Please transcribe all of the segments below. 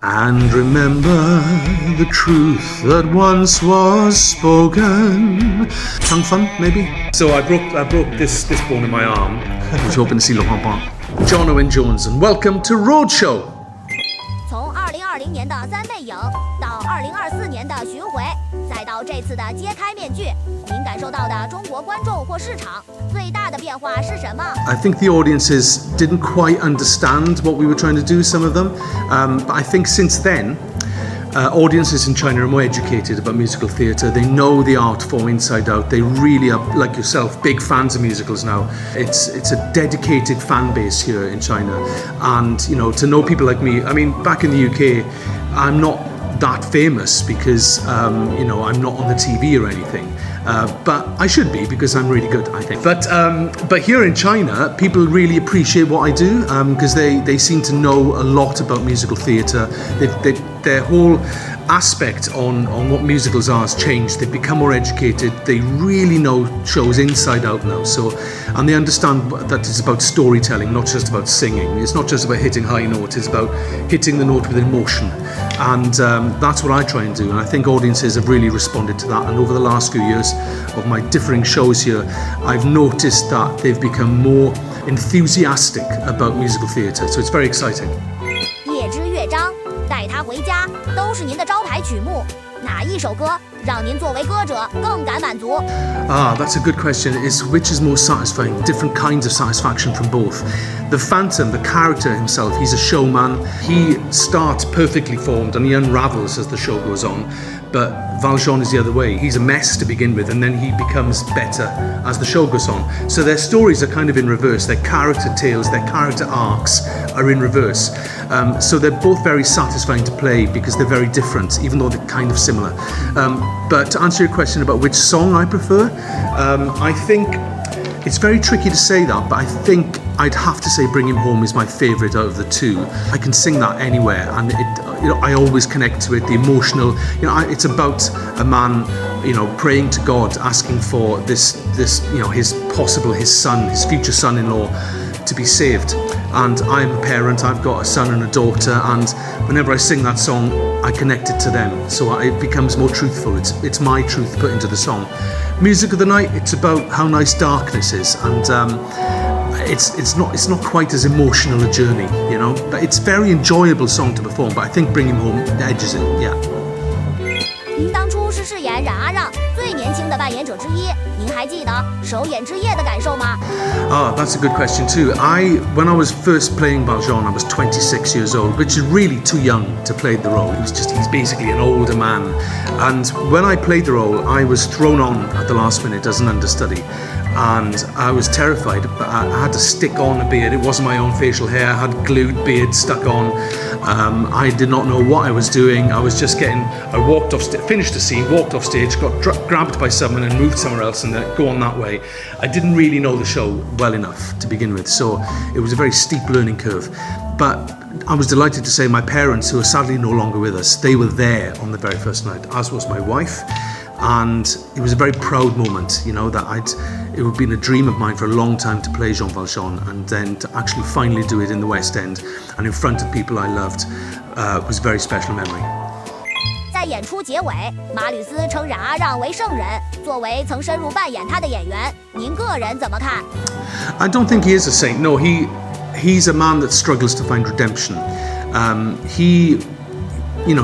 And remember the truth that once was spoken. Tongue fun, maybe? So I broke this bone in my arm. I was hoping to see Le Pampan. John Owen Jones, and welcome to Roadshow. 从2020年的3倍影到2024年的巡回，再到这次的揭开面具，您感受到的中国观众或市场最大的变化是什么？ I think the audiences didn't quite understand what we were trying to do, some of them. But I think since then, audiences in China are more educated about musical theatre. They know the art form inside out. They really are, like yourself, big fans of musicals now. It's a dedicated fan base here in China. And, you know, to know people like me, I mean, back in the UK, I'm not that famous because, you know, I'm not on the TV or anything. But I should be because I'm really good, I think. But here in China, people really appreciate what I do because they seem to know a lot about musical theatre. Their whole aspect on what musicals are has changed. They've become more educated. They really know shows inside out now. And they understand that it's about storytelling, not just about singing. It's not just about hitting high notes. It's about hitting the note with emotion. And that's what I try and do. And I think audiences have really responded to that. And over the last few years of my differing shows here, I've noticed that they've become more enthusiastic about musical theatre. So it's very exciting. 夜之乐章，带他回家，都是您的招牌曲目。哪一首歌让您作为歌者更感满足？ That's a good question. Which is more satisfying? Different kinds of satisfaction from both. The Phantom, the character himself, he's a showman. He starts perfectly formed and he unravels as the show goes on. But Valjean is the other way. He's a mess to begin with, and then he becomes better as the show goes on. So their stories are kind of in reverse. Their character tales, their character arcs are in reverse. So they're both very satisfying to play because they're very different, even though they're kind of similar. But to answer your question about which song I prefer, I think it's very tricky to say that, but I think I'd have to say Bring Him Home is my favourite out of the two. I can sing that anywhere, and I always connect to it. The emotional, it's about a man, praying to God, asking for this, his son, his future son-in-law, to be saved. And I'm a parent. I've got a son and a daughter, and whenever I sing that song, I connect it to them. So it becomes more truthful. It's my truth put into the song. Music of the Night, it's about how nice darkness is, and it's not quite as emotional a journey, But it's a very enjoyable song to perform. But I think Bring Him Home edges it, yeah. 您当初是饰演冉阿让最年轻的扮演者之一，您还记得首演之夜的感受吗？ That's a good question too. When I was first playing Valjean, I was 26 years old, which is really too young to play the role. He's basically an older man. And when I played the role, I was thrown on at the last minute as an understudy. And I was terrified, but I had to stick on a beard. It wasn't my own facial hair. I had glued beard stuck on. I did not know what I was doing. I was just I walked off, finished the scene, walked off stage, got grabbed by someone and moved somewhere else and then go on that way. I didn't really know the show well enough to begin with, so it was a very steep learning curve. But I was delighted to say my parents, who are sadly no longer with us, they were there on the very first night, as was my wife. And it was a very proud moment, that it would been a dream of mine for a long time to play Jean Valjean, and then to actually finally do it in the West End and in front of people I loved was a very special memory. 在演出结尾，马吕斯称冉阿让为圣人。作为曾深入扮演他的演员，您个人怎么看？ I don't think he is a saint. No, he's a man that struggles to find redemption. He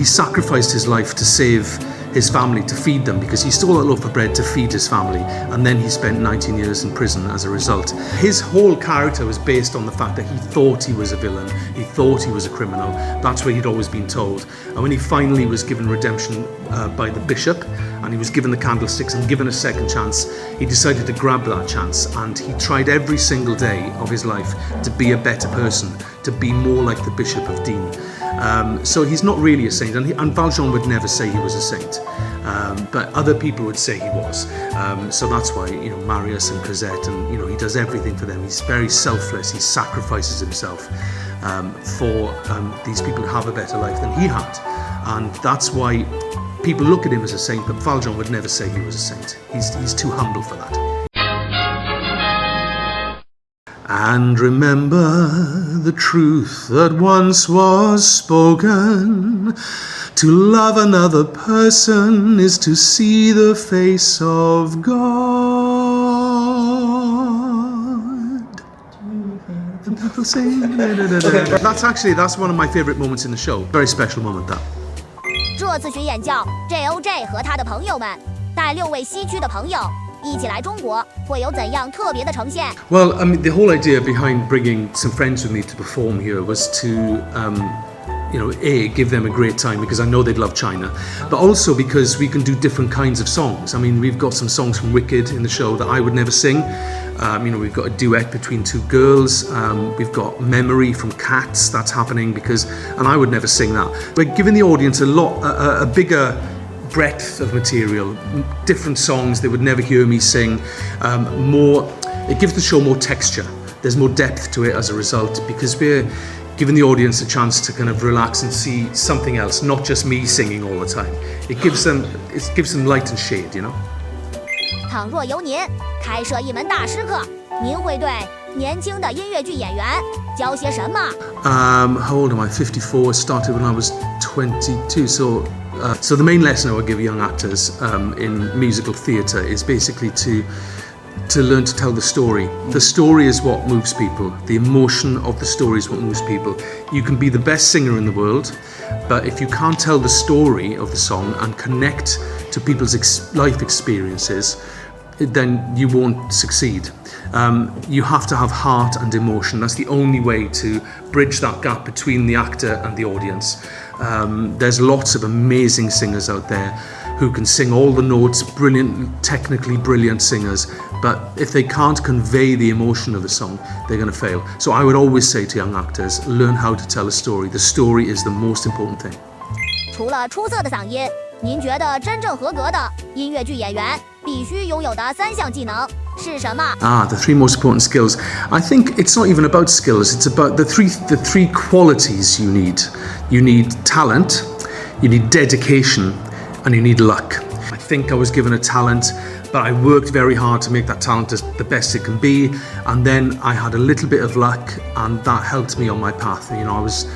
sacrificed his life to save his family, to feed them, because he stole a loaf of bread to feed his family, and then he spent 19 years in prison as a result. His whole character was based on the fact that he thought he was a villain, he thought he was a criminal. That's what he'd always been told. And when he finally was given redemption by the bishop, and he was given the candlesticks and given a second chance, he decided to grab that chance, and he tried every single day of his life to be a better person, to be more like the Bishop of Digne. So he's not really a saint, and Valjean would never say he was a saint, but other people would say he was. So that's why, Marius and Cosette, and he does everything for them. He's very selfless. He sacrifices himself for these people to have a better life than he had, and that's why people look at him as a saint. But Valjean would never say he was a saint. He's too humble for that. And remember the truth that once was spoken. To love another person is to see the face of God. The people sing. That's one of my favorite moments in the show. Very special moment, that. 这次巡演叫 JOJ 和他的朋友们带6位西区的朋友一起来中国，会有怎样特别的呈现？ Well, I mean, the whole idea behind bringing some friends with me to perform here was to, give them a great time because I know they'd love China, but also because we can do different kinds of songs. I mean, we've got some songs from Wicked in the show that I would never sing. We've got a duet between two girls. We've got Memory from Cats that's happening and I would never sing that. We're giving the audience a bigger breadth of material, different songs they would never hear me sing. It gives the show more texture. There's more depth to it as a result because we're giving the audience a chance to kind of relax and see something else, not just me singing all the time. It gives them light and shade, you know. 倘若由您开设一门大师课，您会对年轻的音乐剧演员教些什么？ How old am I? 54. I started when I was 22. So the main lesson I would give young actors in musical theatre is basically to learn to tell the story. The story is what moves people. The emotion of the story is what moves people. You can be the best singer in the world, but if you can't tell the story of the song and connect to people's life experiences, then you won't succeed. You have to have heart and emotion. That's the only way to bridge that gap between the actor and the audience. There's lots of amazing singers out there who can sing all the notes, technically brilliant singers, but if they can't convey the emotion of the song, they're going to fail. So I would always say to young actors, learn how to tell a story. The story is the most important thing. 除了出色的嗓音，您觉得真正合格的音乐剧演员必须拥有的3项技能是什么？ The 3 most important skills. I think it's not even about skills. It's about the three qualities you need. You need talent, you need dedication, and you need luck. I think I was given a talent, but I worked very hard to make that talent the best it can be. And then I had a little bit of luck, and that helped me on my path. You know, I was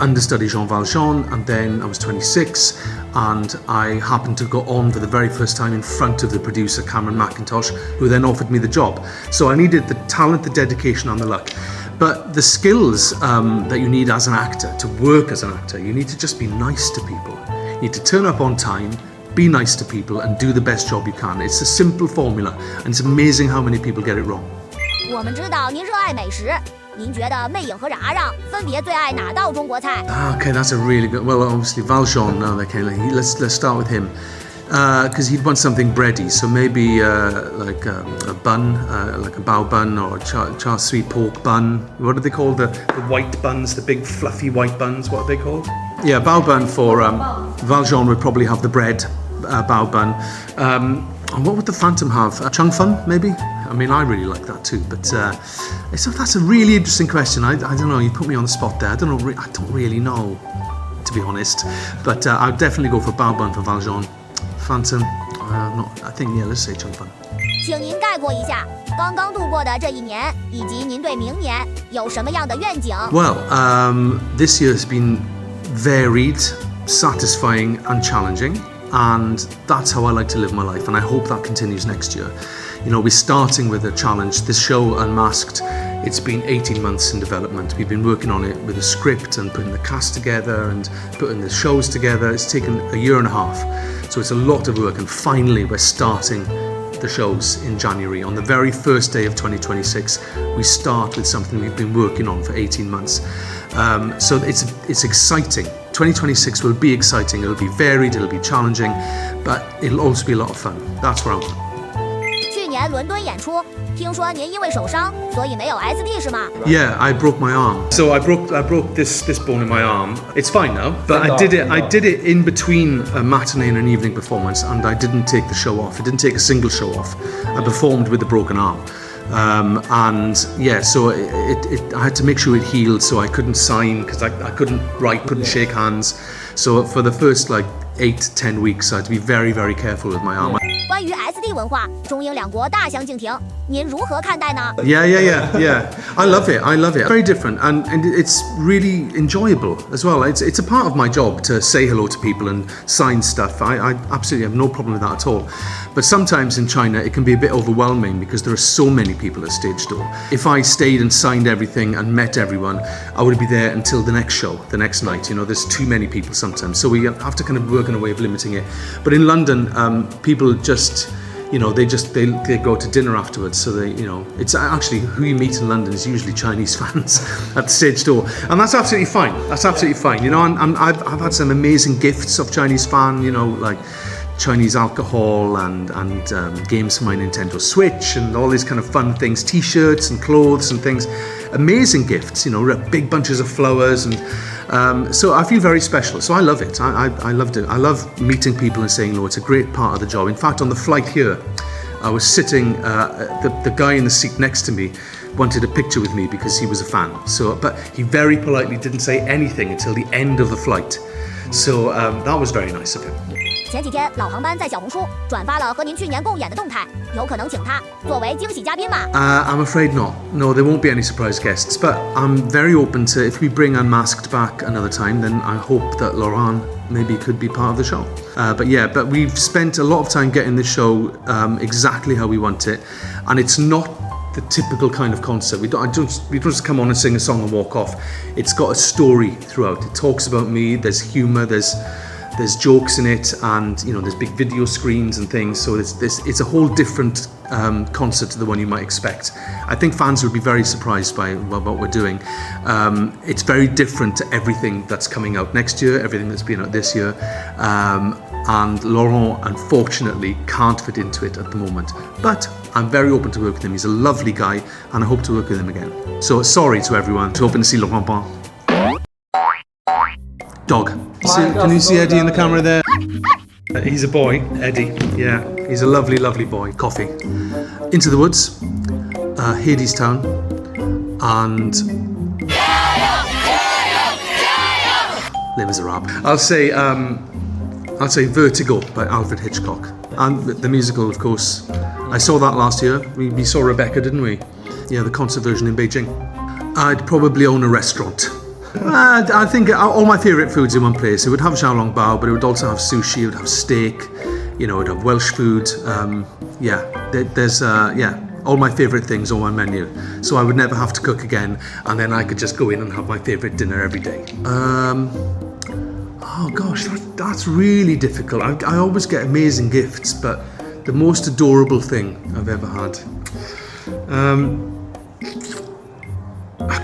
understudy Jean Valjean, and then I was 26, and I happened to go on for the very first time in front of the producer Cameron McIntosh, who then offered me the job. So I needed the talent, the dedication, and the luck. But the skills that you need as an actor, to work as an actor, you need to just be nice to people. You need to turn up on time, be nice to people, and do the best job you can. It's a simple formula, and it's amazing how many people get it wrong. 我们知道您热爱美食，您觉得魅影和冉冉分别最爱哪道中国菜？ Okay, that's a really good. Well, obviously Valjean. No, let's start with him because he'd want something bready. So maybe like a bun, like a bao bun or a char sweet pork bun. What are they called? The white buns, the big fluffy white buns. What are they called? Yeah, bao bun for Valjean would probably have the bread bao bun. And what would the Phantom have? Chung fun, maybe? I mean, I really like that too. But that's a really interesting question. I don't know. You put me on the spot there. I don't really know, to be honest. But I'd definitely go for bao bun for Valjean. Phantom, I think, yeah, let's say chung fun. 请您概括一下刚刚度过的这一年，以及您对明年有什么样的愿景？ Well, this year has been varied, satisfying, and challenging. And that's how I like to live my life, and I hope that continues next year. You know, we're starting with a challenge. This show, Unmasked, it's been 18 months in development. We've been working on it with a script and putting the cast together and putting the shows together. It's taken a year and a half, so it's a lot of work, and finally we're starting the shows in January. On the very first day of 2026, we start with something we've been working on for 18 months. So it's exciting. 2026 will be exciting. It'll be varied, it'll be challenging, but it'll also be a lot of fun. That's what I want. 去年伦敦演出，听说您因为手伤，所以没有 ST 是吗？ Yeah, I broke my arm. So I broke this bone in my arm. It's fine now, but I did it in between a matinee and an evening performance, and I didn't take the show off. I didn't take a single show off. I performed with a broken arm. And yeah, so I had to make sure it healed, so I couldn't sign because I couldn't write, couldn't shake hands. So for the first 8 to 10 weeks, I had to be very, very careful with my arm. 关于 SD 文化，中英两国大相径庭，您如何看待呢？ Yeah. I love it. Very different, and it's really enjoyable as well. It's a part of my job to say hello to people and sign stuff. I absolutely have no problem with that at all. But sometimes in China, it can be a bit overwhelming because there are so many people at stage door. If I stayed and signed everything and met everyone, I would be there until the next show, the next night. You know, there's too many people sometimes, so we have to kind of work on a way of limiting it. But in London, people just, you know, they go to dinner afterwards. So they, you know, it's actually who you meet in London is usually Chinese fans at the stage door, and that's absolutely fine. You know, I've had some amazing gifts of Chinese fan. You know, like Chinese alcohol and games for my Nintendo Switch and all these kind of fun things, T-shirts and clothes and things. Amazing gifts, you know, big bunches of flowers, and so I feel very special. So I love it. I loved it. I love meeting people and saying hello. It's a great part of the job. In fact, on the flight here, I was sitting. The guy in the seat next to me wanted a picture with me because he was a fan. So, but he very politely didn't say anything until the end of the flight. So that was very nice of him. 前几天老航班在小红书转发了和您去年共演的动态，有可能请他作为惊喜嘉宾吗？ I'm afraid not. No, there won't be any surprise guests. But I'm very open to, if we bring Unmasked back another time, then I hope that Laurent maybe could be part of the show. But we've spent a lot of time getting the show exactly how we want it, and it's not the typical kind of concert. We don't just come on and sing a song and walk off. It's got a story throughout. It talks about me. There's humour. There's jokes in it, and you know, there's big video screens and things. So it's a whole different concert to the one you might expect. I think fans would be very surprised by what we're doing. It's very different to everything that's coming out next year, everything that's been out this year. And Laurent, unfortunately, can't fit into it at the moment. But I'm very open to work with him. He's a lovely guy, and I hope to work with him again. So sorry to everyone. Hoping to see Laurent Bon. Dog. Can you see Eddie in the camera there? He's a boy, Eddie. Yeah, he's a lovely, lovely boy. Coffee. Into the Woods, Hadestown, and Les Miserables. I'll say Vertigo by Alfred Hitchcock, and the musical, of course. I saw that last year. We saw Rebecca, didn't we? Yeah, the concert version in Beijing. I'd probably own a restaurant. I think all my favourite foods in one place. It would have xiaolongbao, but it would also have sushi, it would have steak, you know, it would have Welsh food. There's all my favourite things on one menu. So I would never have to cook again, and then I could just go in and have my favourite dinner every day. Oh gosh, that's really difficult. I always get amazing gifts, but the most adorable thing I've ever had.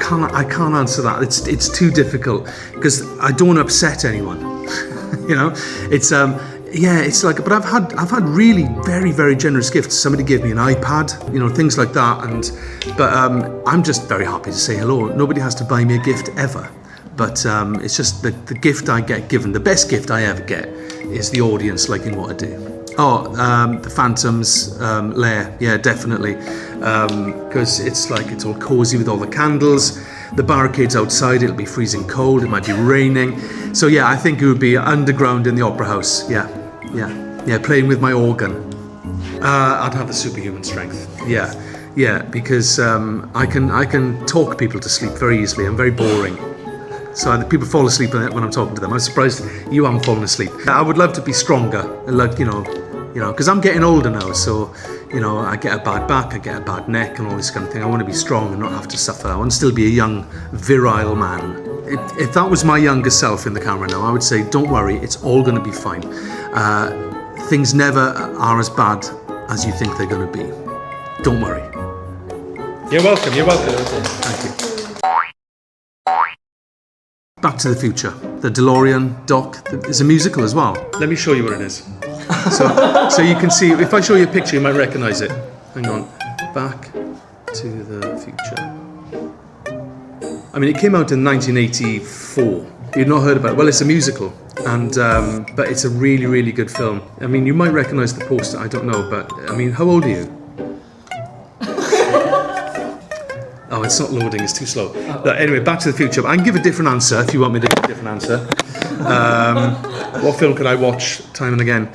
I can't answer that. It's too difficult because I don't want to upset anyone. You know, it's like. But I've had really very, very generous gifts. Somebody gave me an iPad, you know, things like that. But I'm just very happy to say hello. Nobody has to buy me a gift ever. But it's just the gift I get given. The best gift I ever get is the audience liking what I do. Oh, the Phantom's lair, yeah, definitely, because it's all cozy with all the candles. The barricade's outside, it'll be freezing cold, it might be raining. So yeah, I think it would be underground in the Opera House, yeah, playing with my organ. I'd have the superhuman strength, yeah, because I can talk people to sleep very easily. I'm very boring. So people fall asleep when I'm talking to them. I'm surprised you haven't fallen asleep. I would love to be stronger, like, you know, because I'm getting older now. So, you know, I get a bad back, I get a bad neck, and all this kind of thing. I want to be strong and not have to suffer. I want to still be a young, virile man. If that was my younger self in the camera now, I would say, don't worry, it's all going to be fine. Things never are as bad as you think they're going to be. Don't worry. You're welcome. Thank you. Back to the Future. The DeLorean doc is a musical as well. Let me show you what it is. So you can see, if I show you a picture, you might recognise it. Hang on. Back to the Future. I mean, it came out in 1984. You've not heard about it. Well, it's a musical, and but it's a really, really good film. I mean, you might recognise the poster. I don't know, but I mean, how old are you? Oh, it's not loading, it's too slow. But anyway, Back to the Future. I can give a different answer if you want me to give a different answer. What film could I watch time and again?